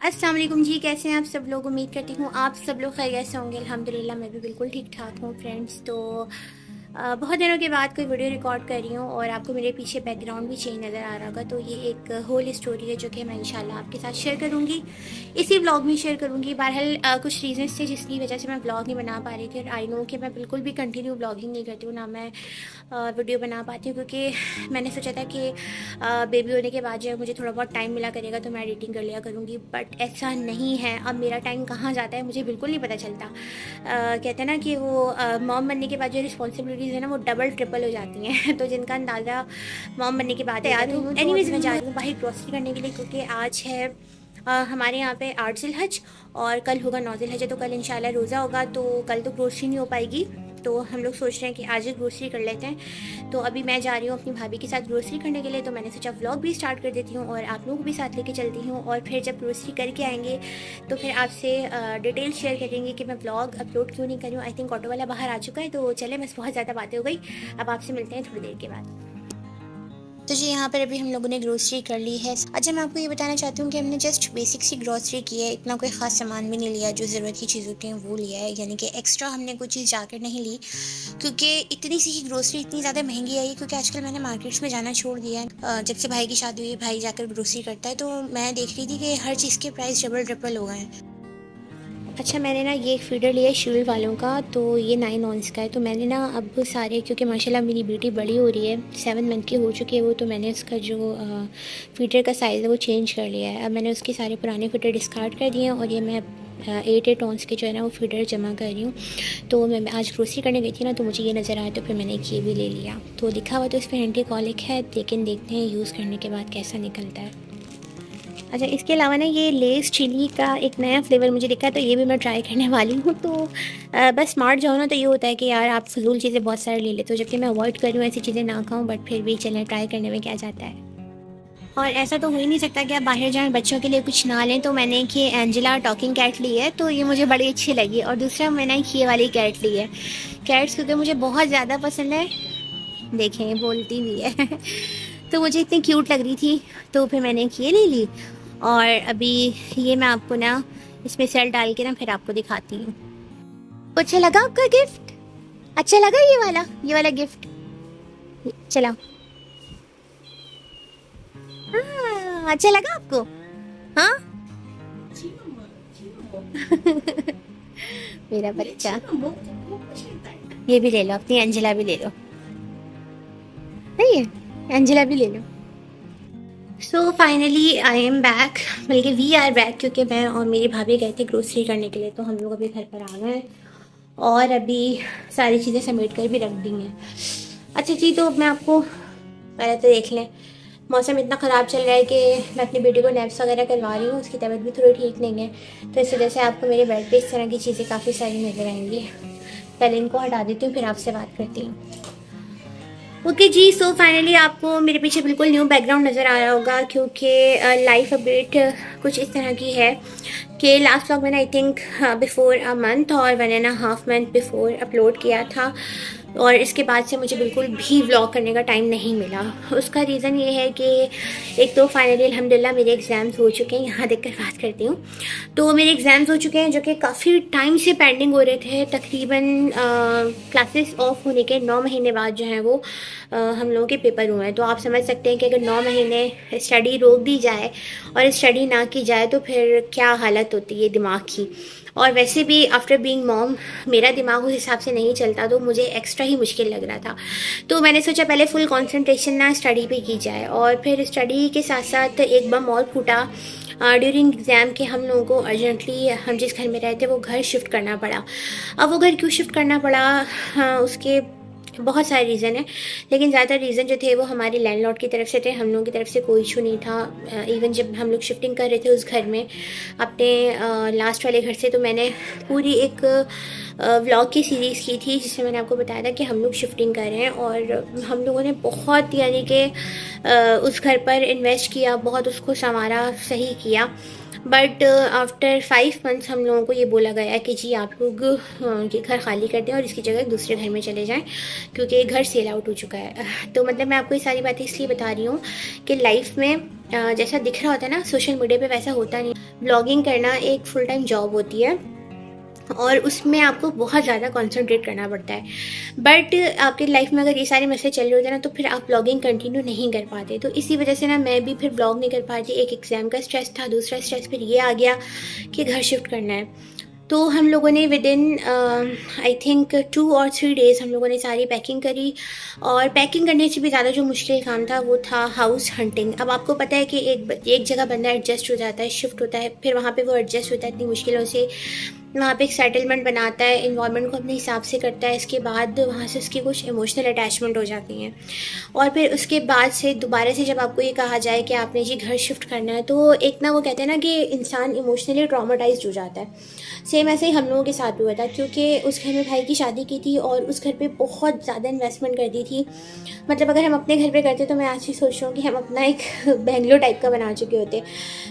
अस्सलाम वालेकुम जी, कैसे हैं आप सब लोग। उम्मीद करती हूँ आप सब लोग खैरियत से होंगे। अल्हम्दुलिल्लाह मैं भी बिल्कुल ठीक ठाक हूँ फ्रेंड्स। तो बहुत दिनों के बाद कोई वीडियो रिकॉर्ड कर रही हूँ और आपको मेरे पीछे बैकग्राउंड भी चेंज नज़र आ रहा होगा। तो ये एक होल स्टोरी है जो कि मैं इंशाल्लाह आपके साथ शेयर करूँगी, इसी व्लॉग में शेयर करूँगी। बहरहाल कुछ रीजंस थे जिसकी वजह से मैं व्लॉग नहीं बना पा रही थी। और आई नो कि मैं बिल्कुल भी कंटिन्यू व्लॉगिंग नहीं करती हूँ, ना मैं वीडियो बना पाती हूँ, क्योंकि मैंने सोचा था कि बेबी होने के बाद जो है मुझे थोड़ा बहुत टाइम मिला करेगा तो मैं एडिटिंग कर लिया करूँगी। बट ऐसा नहीं है, अब मेरा टाइम कहाँ जाता है मुझे बिल्कुल नहीं पता चलता। कहते हैं ना कि वो मॉम बनने के बाद जो रिस्पॉन्सिबिलिटीज़ है ना वो डबल ट्रिपल हो जाती हैं। तो जिनका अंदाज़ा मॉम बनने के बाद तैयार हुई हूँ। एनीवेज मैं जा रही हूँ बाहर ग्रॉसरी करने के लिए, क्योंकि आज है हमारे यहाँ पे 8 ज़िलहज और कल होगा 9 ज़िलहज। तो कल इंशाल्लाह रोज़ा होगा, तो कल तो ग्रोसरी नहीं हो पाएगी। तो हम लोग सोच रहे हैं कि आज ही ग्रोसरी कर लेते हैं। तो अभी मैं जा रही हूँ अपनी भाभी के साथ ग्रोसरी करने के लिए। तो मैंने सोचा व्लॉग भी स्टार्ट कर देती हूँ और आप लोगों को भी साथ लेके चलती हूँ। और फिर जब ग्रोसरी करके आएंगे तो फिर आपसे डिटेल शेयर करेंगे कि मैं व्लॉग अपलोड क्यों नहीं करूँ। आई थिंक ऑटो वाला बाहर आ चुका है, तो चले, बस बहुत ज़्यादा बातें हो गई। अब आपसे मिलते हैं थोड़ी देर के बाद। तो जी यहाँ पर अभी हम लोगों ने ग्रोसरी कर ली है। अच्छा, मैं आपको ये बताना चाहती हूँ कि हमने जस्ट बेसिक सी ग्रोसरी की है, इतना कोई ख़ास सामान भी नहीं लिया। जो ज़रूरत की चीज़ होती हैं वो लिया है, यानी कि एक्स्ट्रा हमने कोई चीज़ जाकर नहीं ली, क्योंकि इतनी सी ही ग्रोसरी इतनी ज़्यादा महंगी आई है। क्योंकि आजकल मैंने मार्केट्स में जाना छोड़ दिया है। जब से भाई की शादी हुई है, भाई जाकर ग्रोसरी करता है, तो मैं देख रही थी कि हर चीज़ के प्राइस डबल ट्रिपल हो गए हैं। अच्छा, मैंने ना ये एक फ़ीडर लिया है शील्ड वालों का, तो ये 9 ऑन्स का है। तो मैंने ना अब सारे, क्योंकि माशाल्लाह मेरी बेटी बड़ी हो रही है, 7 मंथ की हो चुकी है वो, तो मैंने उसका जो फ़ीडर का साइज़ है वो चेंज कर लिया है। अब मैंने उसके सारे पुराने फ़ीडर डिस्कार्ड कर दिए हैं और ये मैं 8 ऑन्स के जो है ना वो फ़ीडर जमा कर रही हूँ। तो मैं आज ग्रोसरी करने गई थी ना, तो मुझे ये नज़र आया, तो फिर मैंने ये भी ले लिया। तो लिखा हुआ तो इस पर एंटीकॉलिक है, लेकिन देखते हैं यूज़ करने के बाद कैसा निकलता है। अच्छा, इसके अलावा ना ये लेस चिली का एक नया फ्लेवर मुझे दिखा है, तो ये भी मैं ट्राई करने वाली हूँ। तो बस स्मार्ट जाओ ना, तो ये होता है कि यार आप फजूल चीज़ें बहुत सारी ले लेते हो, जबकि मैं अवॉइड कर रही हूँ ऐसी चीज़ें ना खाऊं। बट फिर भी चलें, ट्राई करने में क्या जाता है। और ऐसा तो हो ही नहीं सकता कि आप बाहर जाएं बच्चों के लिए कुछ ना लें। तो मैंने एक ये एंजेला टॉकिंग कैट ली है, तो ये मुझे बड़ी अच्छी लगी। और दूसरा मैंने एक ये वाली कैट ली है। कैट्स क्योंकि मुझे बहुत ज़्यादा पसंद है, देखें ये बोलती भी है। तो मुझे इतनी क्यूट लग रही थी, तो फिर मैंने एक ये ले ली। और अभी ये मैं आपको ना इसमें सेल डाल के ना फिर आपको दिखाती हूँ। अच्छा लगा आपका गिफ्ट? अच्छा लगा ये वाला गिफ्ट? चलाओ। हाँ, अच्छा लगा आपको? हाँ। मेरा बच्चा। ये भी ले लो, अपनी एंजेला भी ले लो। नहीं है, एंजेला भी ले लो। So finally I am back, बल्कि वी आर बैक, क्योंकि मैं और मेरी भाभी गए थे ग्रोसरी करने के लिए। तो हम लोग अभी घर पर आ गए और अभी सारी चीज़ें समेट कर भी रख दी हैं। अच्छा जी, तो मैं आपको पहले तो देख लें, मौसम इतना ख़राब चल रहा है कि मैं अपनी बेटी को नैप्स वगैरह करवा रही हूँ। उसकी तबीयत भी थोड़ी ठीक नहीं है, तो इस वजह से आपको मेरे बेड पे इस तरह की चीज़ें काफ़ी सारी नज़र आएंगी। पहले इनको हटा देती हूँ, फिर आपसे बात करती हूँ। ओके जी, सो फाइनली आपको मेरे पीछे बिल्कुल न्यू बैकग्राउंड नज़र आ रहा होगा, क्योंकि लाइफ अपडेट कुछ इस तरह की है कि लास्ट व्लॉग मैंने I think before a month और 1.5 मंथ बिफोर अपलोड किया था। और इसके बाद से मुझे बिल्कुल भी व्लॉग करने का टाइम नहीं मिला। उसका रीज़न ये है कि एक तो फाइनली अल्हम्दुलिल्लाह मेरे एग्ज़ाम्स हो चुके हैं। यहाँ देखकर बात करती हूँ। तो मेरे एग्ज़ाम्स हो चुके हैं जो कि काफ़ी टाइम से पेंडिंग हो रहे थे। तकरीबन क्लासेस ऑफ होने के 9 महीने बाद जो है वो हम लोगों के पेपर हुए हैं। तो आप समझ सकते हैं कि अगर 9 महीने स्टडी रोक दी जाए और स्टडी ना की जाए तो फिर क्या हालत होती है दिमाग की। और वैसे भी आफ्टर बीइंग मॉम मेरा दिमाग उस हिसाब से नहीं चलता, तो मुझे एक्स्ट्रा ही मुश्किल लग रहा था। तो मैंने सोचा पहले फुल कंसंट्रेशन ना स्टडी पे की जाए, और फिर स्टडी के साथ साथ एक बम और फूटा ड्यूरिंग एग्ज़ाम के। हम लोगों को अर्जेंटली, हम जिस घर में रहते वो घर शिफ्ट करना पड़ा। अब वो घर क्यों शिफ्ट करना पड़ा, उसके बहुत सारे रीज़न है, लेकिन ज़्यादातर रीज़न जो थे वो हमारे लैंडलॉर्ड की तरफ से थे। हम लोगों की तरफ से कोई इशू नहीं था। इवन जब हम लोग शिफ्टिंग कर रहे थे उस घर में अपने लास्ट वाले घर से, तो मैंने पूरी एक व्लॉग की सीरीज़ की थी जिसमें मैंने आपको बताया था कि हम लोग शिफ्टिंग कर रहे हैं। और हम लोगों ने बहुत, यानी कि उस घर पर इन्वेस्ट किया, बहुत उसको संवारा, सही किया। बट आफ्टर 5 मंथ्स हम लोगों को ये बोला गया कि जी आप लोग ये घर खाली कर दें और इसकी जगह दूसरे घर में चले जाएं, क्योंकि ये घर सेल आउट हो चुका है। तो मतलब मैं आपको ये सारी बातें इसलिए बता रही हूँ कि लाइफ में जैसा दिख रहा होता है ना सोशल मीडिया पे, वैसा होता नहीं। व्लॉगिंग करना एक फुल टाइम जॉब होती है और उसमें आपको बहुत ज़्यादा कंसंट्रेट करना पड़ता है। बट आपकी लाइफ में अगर ये सारे मसले चल रहे होते हैं ना, तो फिर आप ब्लॉगिंग कंटिन्यू नहीं कर पाते। तो इसी वजह से ना मैं भी फिर ब्लॉग नहीं कर पाती। एक एग्ज़ाम का स्ट्रेस था, दूसरा स्ट्रेस फिर ये आ गया कि घर शिफ्ट करना है। तो हम लोगों ने विद इन आई थिंक 2 और 3 डेज़ हम लोगों ने सारी पैकिंग करी। और पैकिंग करने से भी ज़्यादा जो मुश्किल काम था वो था हाउस हंटिंग। अब आपको पता है कि एक जगह बंदा एडजस्ट हो जाता है, शिफ्ट होता है, फिर वहाँ पे वो एडजस्ट होता है इतनी मुश्किलों से, वहाँ पे एक सेटलमेंट बनाता है, इन्वायरमेंट को अपने हिसाब से करता है। इसके बाद वहाँ से उसकी कुछ इमोशनल अटैचमेंट हो जाती हैं। और फिर उसके बाद से दोबारा से जब आपको ये कहा जाए कि आपने जी घर शिफ्ट करना है, तो एक ना वो कहते हैं ना कि इंसान इमोशनली ट्रॉमाटाइज्ड हो जाता है। सेम ऐसे ही हम लोगों के साथ भी हुआ था, क्योंकि उस घर में भाई की शादी की थी और उस घर पे बहुत ज़्यादा इन्वेस्टमेंट कर दी थी। मतलब अगर हम अपने घर पे करते तो मैं आज ही सोच रहा हूँ कि हम अपना एक बेंगलोर टाइप का बना चुके होते।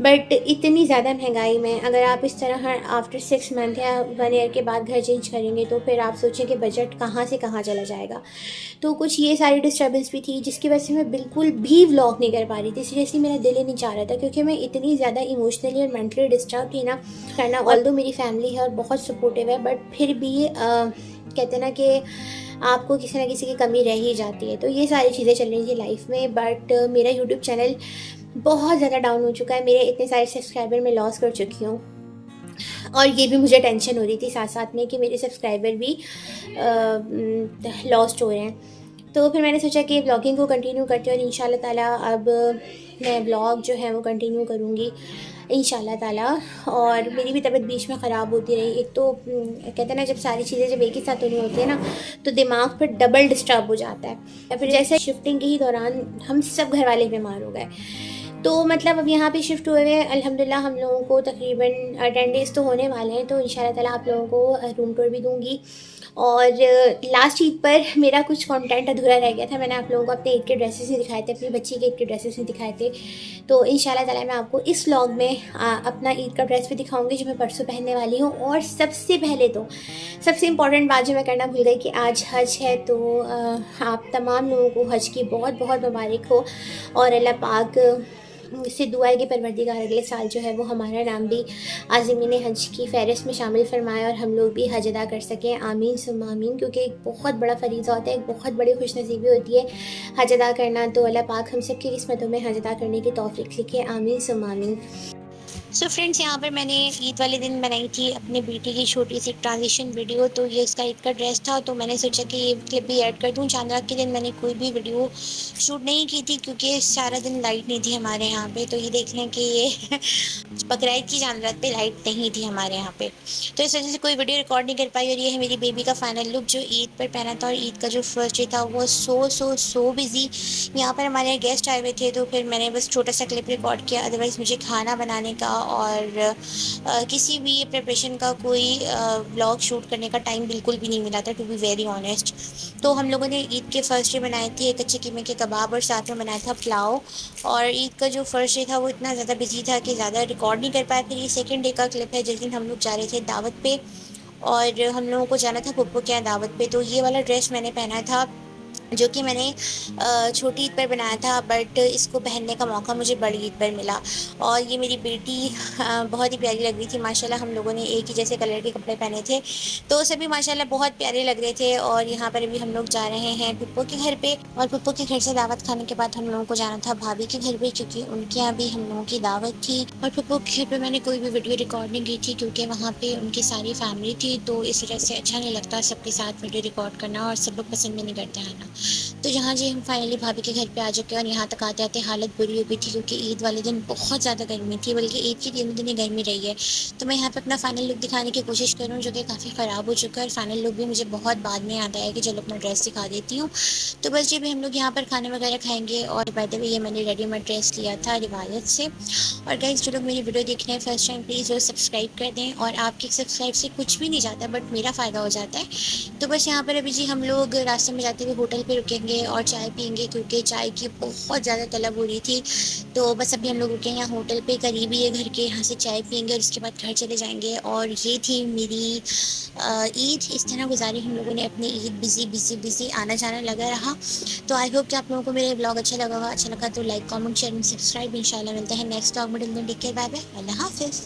बट इतनी ज़्यादा महंगाई में अगर आप इस तरह हर आफ्टर 6 मंथ या 1 ईयर के बाद घर चेंज करेंगे, तो फिर आप सोचें कि बजट कहाँ से कहाँ चला जाएगा। तो कुछ ये सारी डिस्टर्बेंस भी थी, जिसकी वजह से मैं बिल्कुल भी व्लॉग नहीं कर पा रही थी। सीरियसली मेरा दिल ही नहीं चाह रहा था, क्योंकि मैं इतनी ज़्यादा इमोशनली और मेंटली डिस्टर्ब थी ना करना। ऑल्दो मेरी फैमिली है और बहुत सपोर्टिव है, बट फिर भी कहते हैं ना कि आपको किसी ना किसी की कमी रह ही जाती है। तो ये सारी चीज़ें चल रही थी लाइफ में। बट मेरा यूट्यूब चैनल बहुत ज़्यादा डाउन हो चुका है, मेरे इतने सारे सब्सक्राइबर मैं लॉस कर चुकी हूँ। और ये भी मुझे टेंशन हो रही थी साथ साथ में कि मेरे सब्सक्राइबर भी लॉस्ट हो रहे हैं। तो फिर मैंने सोचा कि ब्लॉगिंग को कंटिन्यू करते हैं और इंशाल्लाह ताला अब मैं ब्लॉग जो है वो कंटिन्यू करूँगी इंशाल्लाह ताला। और मेरी भी तबीयत बीच में ख़राब होती रही। एक तो कहते हैं ना, जब सारी चीज़ें जब एक ही साथ होनी होती है ना, तो दिमाग फिर डबल डिस्टर्ब हो जाता है। या फिर जैसे शिफ्टिंग के ही दौरान हम सब घर वाले बीमार हो गए। तो मतलब अब यहाँ पे शिफ्ट हुए हैं अल्हम्दुलिल्लाह। हम लोगों को तकरीबन 10 डेज़ तो होने वाले हैं। तो इंशाल्लाह ताला आप लोगों को रूम टूर भी दूँगी। और लास्ट ईद पर मेरा कुछ कंटेंट अधूरा रह गया था। मैंने आप लोगों को अपने ईद के ड्रेसेस नहीं दिखाए थे, अपनी बच्ची के ईद के ड्रेसेस नहीं दिखाए थे। तो इंशाल्लाह ताला मैं आपको इस व्लॉग में अपना ईद का ड्रेस भी दिखाऊंगी जो मैं परसों पहनने वाली हूँ। और सबसे पहले तो सबसे इम्पॉर्टेंट बात जो मैं करना भूल गई कि आज हज है। तो आप तमाम लोगों को हज की बहुत बहुत मुबारक हो। और अल्लाह पाक से दुआ है कि परवरदिगार अगले साल जो है वो हमारा नाम भी आज़मीन हज की फ़हरिस्त में शामिल फरमाए और हम लोग भी हज अदा कर सकें। आमीन सुम्मा आमीन। क्योंकि एक बहुत बड़ा फ़रीज़ा होता है, एक बहुत बड़ी खुशनसीबी होती है हज अदा करना। तो अल्लाह पाक हम सब की किस्मतों में हज अदा करने की तौफ़ीक लिखे। आमीन सुम्मा आमीन। सो फ्रेंड्स, यहाँ पर मैंने ईद वाले दिन बनाई थी अपने बेटी की छोटी सी ट्रांजिशन वीडियो। तो ये उसका ईद का ड्रेस था, तो मैंने सोचा कि ये क्लिप भी ऐड कर दूँ। चांद रात के दिन मैंने कोई भी वीडियो शूट नहीं की थी, क्योंकि सारा दिन लाइट नहीं थी हमारे यहाँ पे। तो ये देख लें कि ये बकरीद की चांद रात पे लाइट नहीं थी हमारे यहाँ पे, तो इस वजह से कोई वीडियो रिकॉर्ड नहीं कर पाई। और ये है मेरी बेबी का फाइनल लुक जो ईद पर पहना था। और ईद का जो फर्स्ट डे था वो सो बिज़ी। यहाँ पर हमारे यहाँ गेस्ट आए हुए थे, तो फिर मैंने बस छोटा सा क्लिप रिकॉर्ड किया। अदरवाइज़ मुझे खाना बनाने का और किसी भी प्रिपरेशन का कोई व्लॉग शूट करने का टाइम बिल्कुल भी नहीं मिला था, टू बी वेरी ऑनेस्ट। तो हम लोगों ने ईद के फर्स्ट डे बनाए थे कच्चे कीमे के कबाब और साथ में बनाया था पुलाव। और ईद का जो फर्स्ट डे था वो इतना ज़्यादा बिजी था कि ज़्यादा रिकॉर्ड नहीं कर पाया। फिर ये सेकेंड डे का क्लिप है जिस दिन हम लोग जा रहे थे दावत पे, और हम लोगों को जाना था पप्पू के यहाँ दावत पे। तो ये वाला ड्रेस मैंने पहना था जो कि मैंने छोटी ईद पर बनाया था, बट इसको पहनने का मौका मुझे बड़ी ईद पर मिला। और ये मेरी बेटी बहुत ही प्यारी लग रही थी माशाल्लाह। हम लोगों ने एक ही जैसे कलर के कपड़े पहने थे, तो सभी माशाल्लाह बहुत प्यारे लग रहे थे। और यहाँ पर अभी हम लोग जा रहे हैं पप्पू के घर पे, और पप्पू के घर से दावत खाने के बाद हम लोगों को जाना था भाभी के घर पे, क्योंकि उनके यहाँ भी हम लोगों की दावत थी। और पप्पू के घर पर मैंने कोई भी वीडियो रिकॉर्ड नहीं की थी, क्योंकि वहाँ पर उनकी सारी फैमिली थी। तो इस वजह से अच्छा नहीं लगता सबके साथ वीडियो रिकॉर्ड करना, और सब लोग पसंद भी नहीं करते आना। तो यहाँ जी हम फाइनली भाभी के घर पे आ चुके हैं। और यहाँ तक आते आते हालत बुरी हो गई थी, क्योंकि ईद वाले दिन बहुत ज़्यादा गर्मी थी, बल्कि ईद के तीनों दिन ही गर्मी रही है। तो मैं यहाँ पे अपना फाइनल लुक दिखाने की कोशिश कर रही हूँ, जो कि काफ़ी ख़राब हो चुका है। और फाइनल लुक भी मुझे बहुत बाद में याद आया कि चलो अपना ड्रेस दिखा देती हूँ। तो बस जी भी हम लोग यहाँ पर खाने वगैरह खाएँगे। और बाय द वे ये मैंने रेडीमेड ड्रेस लिया था रिवायत से। और गाइस, जो लोग मेरी वीडियो देख रहे हैं फर्स्ट टाइम, प्लीज़ वो सब्सक्राइब कर दें। और आपके सब्सक्राइब से कुछ भी नहीं जाता, बट मेरा फ़ायदा हो जाता है। तो बस यहाँ पर अभी जी हम लोग रास्ते में जाते हुए होटल पे रुकेंगे। जाएंगे और चाय पियेंगे, क्योंकि चाय की बहुत ज़्यादा तलब हो रही थी। तो बस अभी हम लोग रुके हैं यहाँ होटल पे, करीब ही है घर के, यहाँ से चाय पियेंगे और उसके बाद घर चले जाएंगे। और ये थी मेरी ईद। इस तरह गुजारी हम लोगों ने अपनी ईद, बिजी बिजी बिजी, आना जाना लगा रहा। तो आई होप कि आप लोगों को मेरे ब्लॉग अच्छा लगा होगा। अच्छा लगा तो like, comment, share and subscribe. इंशाल्लाह मिलते हैं नेक्स्ट ब्लॉग में। टेक केयर, बाय बाय, अल्लाह हाफिज़।